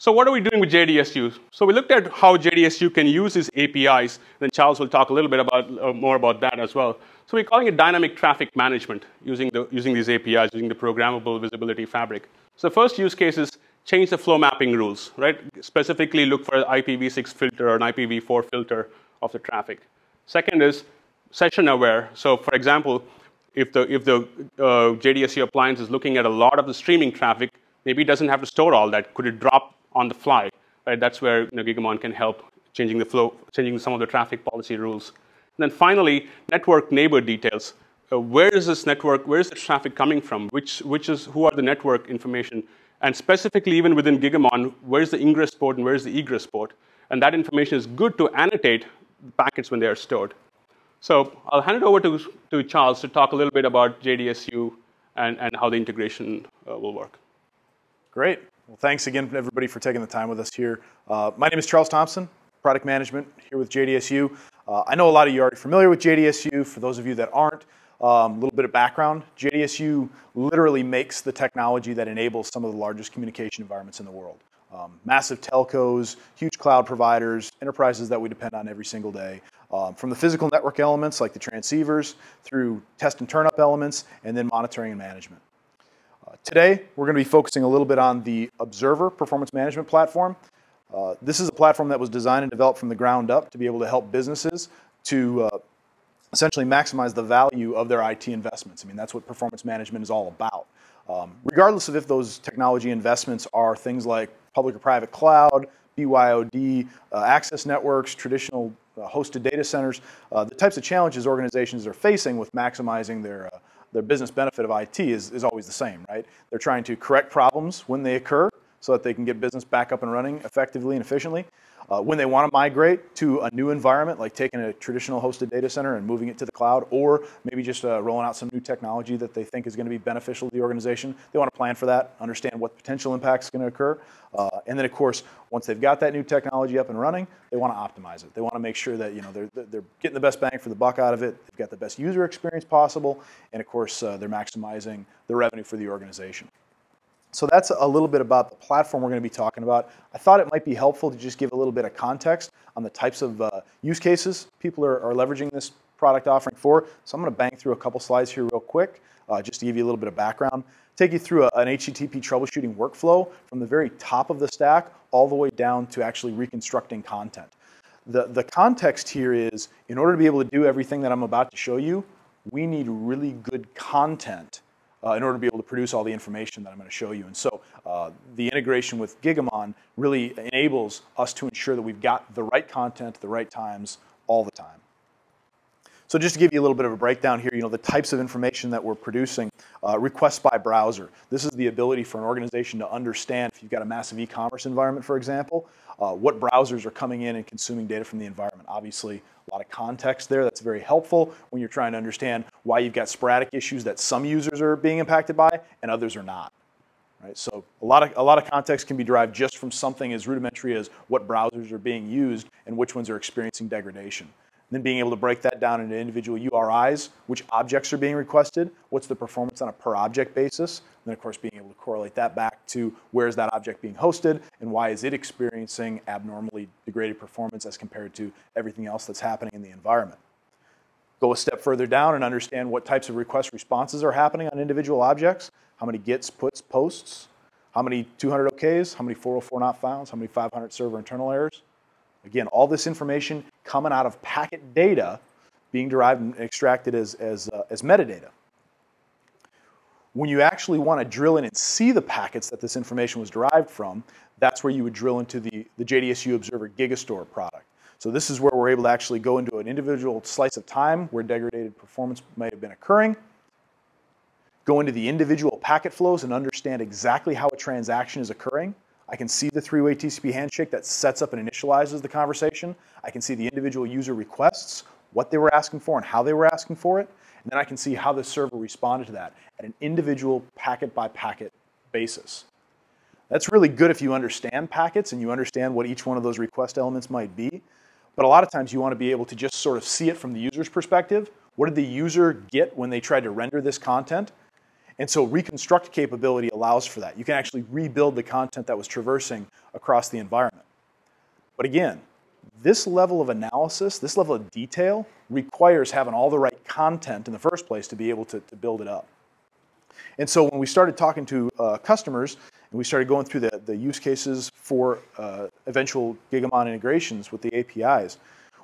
So what are we doing with JDSU? So we looked at how JDSU can use these APIs, and Charles will talk a little bit about, more about that as well. So we're calling it dynamic traffic management using these APIs, using the programmable visibility fabric. So the first use case is change the flow mapping rules, right? Specifically look for an IPv6 filter or an IPv4 filter of the traffic. Second is session aware. So for example, if the JDSU appliance is looking at a lot of the streaming traffic, maybe it doesn't have to store all that. Could it drop on the fly? Right? That's where Gigamon can help changing the flow, changing some of the traffic policy rules. And then finally, network neighbor details. Where is this network? Where is the traffic coming from? Who are the network information? And specifically, even within Gigamon, where's the ingress port and where's the egress port? And that information is good to annotate packets when they are stored. So I'll hand it over to Charles to talk a little bit about JDSU and how the integration will work. Great. Well, thanks again, everybody, for taking the time with us here. My name is Charles Thompson, product management here with JDSU. I know a lot of you are already familiar with JDSU. For those of you that aren't, a little bit of background. JDSU literally makes the technology that enables some of the largest communication environments in the world. Massive telcos, huge cloud providers, enterprises that we depend on every single day. From the physical network elements like the transceivers through test and turn up elements, and then monitoring and management. Today, we're going to be focusing a little bit on the Observer Performance Management Platform. This is a platform that was designed and developed from the ground up to be able to help businesses to essentially maximize the value of their IT investments. I mean, that's what performance management is all about. Regardless of if those technology investments are things like public or private cloud, BYOD, access networks, traditional hosted data centers, the types of challenges organizations are facing with maximizing their business benefit of IT is always the same, right? They're trying to correct problems when they occur so that they can get business back up and running effectively and efficiently. When they want to migrate to a new environment, like taking a traditional hosted data center and moving it to the cloud, or maybe just rolling out some new technology that they think is going to be beneficial to the organization, they want to plan for that, understand what potential impacts are going to occur. And then, of course, once they've got that new technology up and running, they want to optimize it. They want to make sure that they're getting the best bang for the buck out of it. They've got the best user experience possible, and of course, they're maximizing the revenue for the organization. So that's a little bit about the platform we're going to be talking about. I thought it might be helpful to just give a little bit of context on the types of use cases people are leveraging this product offering for. So I'm going to bang through a couple slides here real quick, just to give you a little bit of background. Take you through an HTTP troubleshooting workflow from the very top of the stack all the way down to actually reconstructing content. The context here is, in order to be able to do everything that I'm about to show you, we need really good content in order to be able to produce all the information that I'm going to show you. And so the integration with Gigamon really enables us to ensure that we've got the right content at the right times all the time. So just to give you a little bit of a breakdown here, the types of information that we're producing, requests by browser. This is the ability for an organization to understand, if you've got a massive e-commerce environment, for example, what browsers are coming in and consuming data from the environment. Obviously, a lot of context there. That's very helpful when you're trying to understand why you've got sporadic issues that some users are being impacted by and others are not. Right? So a lot of context can be derived just from something as rudimentary as what browsers are being used and which ones are experiencing degradation. And then being able to break that down into individual URIs, which objects are being requested, what's the performance on a per object basis, and then of course being able to correlate that back to where is that object being hosted and why is it experiencing abnormally degraded performance as compared to everything else that's happening in the environment. Go a step further down and understand what types of request responses are happening on individual objects, how many gets, puts, posts, how many 200 OKs, how many 404 not founds, how many 500 server internal errors. Again, all this information coming out of packet data being derived and extracted as metadata. When you actually want to drill in and see the packets that this information was derived from, that's where you would drill into the JDSU Observer Gigastore product. So this is where we're able to actually go into an individual slice of time where degraded performance might have been occurring, go into the individual packet flows and understand exactly how a transaction is occurring. I can see the three-way TCP handshake that sets up and initializes the conversation. I can see the individual user requests, what they were asking for and how they were asking for it. And then I can see how the server responded to that at an individual packet-by-packet basis. That's really good if you understand packets and you understand what each one of those request elements might be. But a lot of times you want to be able to just sort of see it from the user's perspective. What did the user get when they tried to render this content? And so reconstruct capability allows for that. You can actually rebuild the content that was traversing across the environment. But again, this level of analysis, this level of detail requires having all the right content in the first place to be able to build it up. And so when we started talking to customers and we started going through the use cases for eventual Gigamon integrations with the APIs,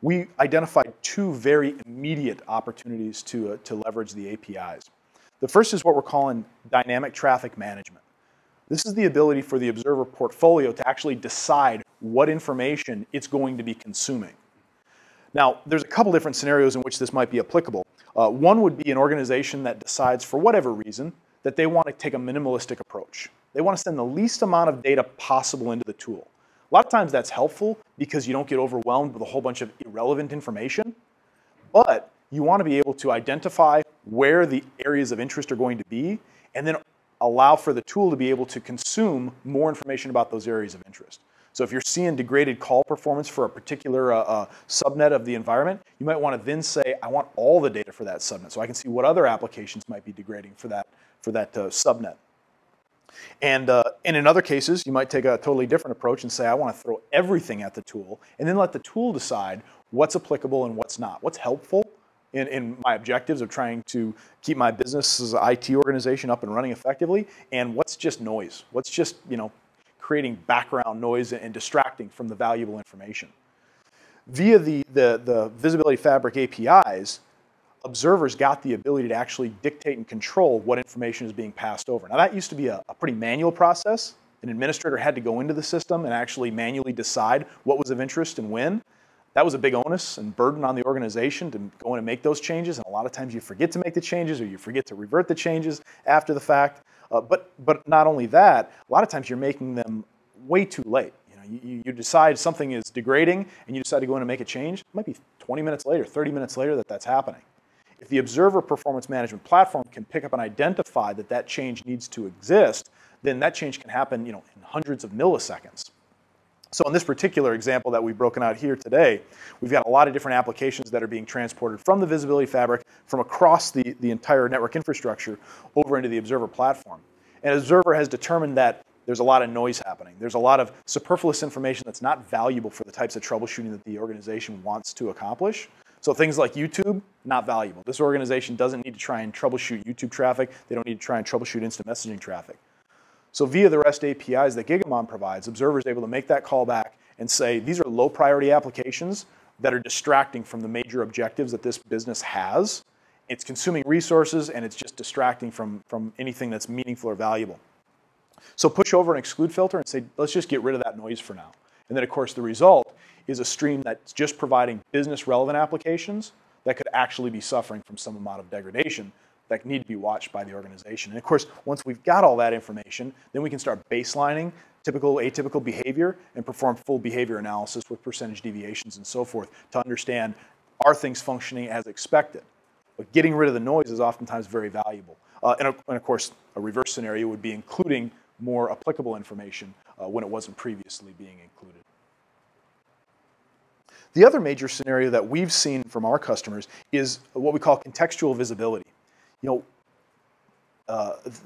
we identified two very immediate opportunities to leverage the APIs. The first is what we're calling dynamic traffic management. This is the ability for the observer portfolio to actually decide what information it's going to be consuming. Now, there's a couple different scenarios in which this might be applicable. One would be an organization that decides, for whatever reason, that they want to take a minimalistic approach. They want to send the least amount of data possible into the tool. A lot of times that's helpful because you don't get overwhelmed with a whole bunch of irrelevant information, but you want to be able to identify where the areas of interest are going to be and then allow for the tool to be able to consume more information about those areas of interest. So if you're seeing degraded call performance for a particular subnet of the environment, you might want to then say, I want all the data for that subnet so I can see what other applications might be degrading for that subnet. And in other cases, you might take a totally different approach and say, I want to throw everything at the tool and then let the tool decide what's applicable and what's not, what's helpful in my objectives of trying to keep my business's IT organization up and running effectively, and what's just noise, what's just, creating background noise and distracting from the valuable information. Via the Visibility Fabric APIs, observers got the ability to actually dictate and control what information is being passed over. Now that used to be a pretty manual process. An administrator had to go into the system and actually manually decide what was of interest and when. That was a big onus and burden on the organization to go in and make those changes, and a lot of times you forget to make the changes or you forget to revert the changes after the fact. But not only that, a lot of times you're making them way too late. You decide something is degrading and you decide to go in and make a change. It might be 20 minutes later, 30 minutes later that's happening. If the Observer Performance Management Platform can pick up and identify that change needs to exist, then that change can happen in hundreds of milliseconds. So in this particular example that we've broken out here today, we've got a lot of different applications that are being transported from the Visibility Fabric from across the entire network infrastructure over into the Observer platform. And Observer has determined that there's a lot of noise happening. There's a lot of superfluous information that's not valuable for the types of troubleshooting that the organization wants to accomplish. So things like YouTube, not valuable. This organization doesn't need to try and troubleshoot YouTube traffic. They don't need to try and troubleshoot instant messaging traffic. So via the REST APIs that Gigamon provides, Observer is able to make that call back and say, these are low priority applications that are distracting from the major objectives that this business has. It's consuming resources and it's just distracting from anything that's meaningful or valuable. So push over an exclude filter and say, let's just get rid of that noise for now. And then of course the result is a stream that's just providing business relevant applications that could actually be suffering from some amount of degradation that need to be watched by the organization. And of course, once we've got all that information, then we can start baselining typical, atypical behavior and perform full behavior analysis with percentage deviations and so forth to understand, are things functioning as expected? But getting rid of the noise is oftentimes very valuable. And of course, a reverse scenario would be including more applicable information when it wasn't previously being included. The other major scenario that we've seen from our customers is what we call contextual visibility.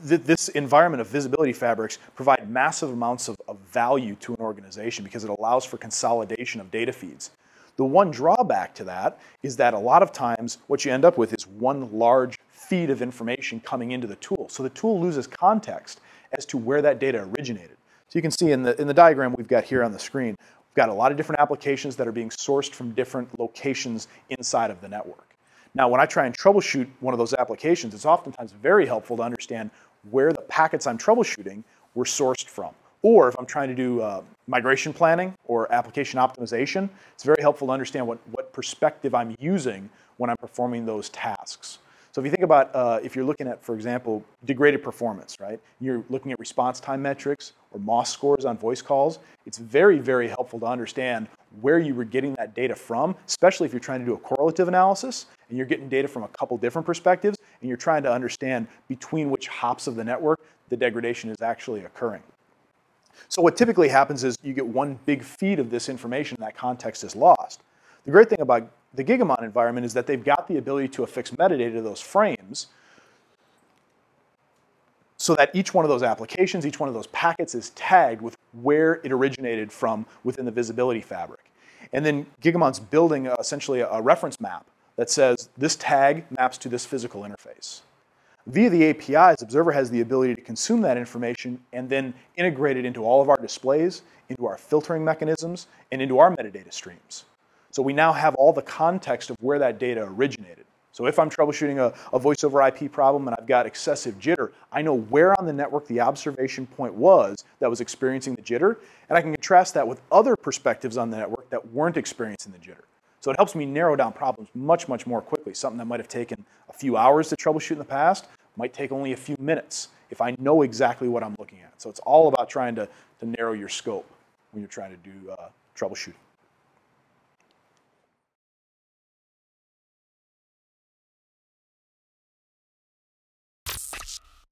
This environment of visibility fabrics provide massive amounts of value to an organization because it allows for consolidation of data feeds. The one drawback to that is that a lot of times what you end up with is one large feed of information coming into the tool. So the tool loses context as to where that data originated. So you can see in the diagram we've got here on the screen, we've got a lot of different applications that are being sourced from different locations inside of the network. Now, when I try and troubleshoot one of those applications, it's oftentimes very helpful to understand where the packets I'm troubleshooting were sourced from. Or if I'm trying to do migration planning or application optimization, it's very helpful to understand what perspective I'm using when I'm performing those tasks. So if you think about if you're looking at, for example, degraded performance, right? You're looking at response time metrics or MOS scores on voice calls. It's very, very helpful to understand where you were getting that data from, especially if you're trying to do a correlative analysis and you're getting data from a couple different perspectives and you're trying to understand between which hops of the network the degradation is actually occurring. So what typically happens is you get one big feed of this information and that context is lost. The great thing about the Gigamon environment is that they've got the ability to affix metadata to those frames so that each one of those applications, each one of those packets is tagged with where it originated from within the visibility fabric. And then Gigamon's building essentially a reference map that says this tag maps to this physical interface. Via the APIs, Observer has the ability to consume that information and then integrate it into all of our displays, into our filtering mechanisms, and into our metadata streams. So we now have all the context of where that data originated. So if I'm troubleshooting a voice over IP problem and I've got excessive jitter, I know where on the network the observation point was that was experiencing the jitter, and I can contrast that with other perspectives on the network that weren't experiencing the jitter. So it helps me narrow down problems much, much more quickly. Something that might have taken a few hours to troubleshoot in the past might take only a few minutes if I know exactly what I'm looking at. So it's all about trying to narrow your scope when you're trying to do troubleshooting.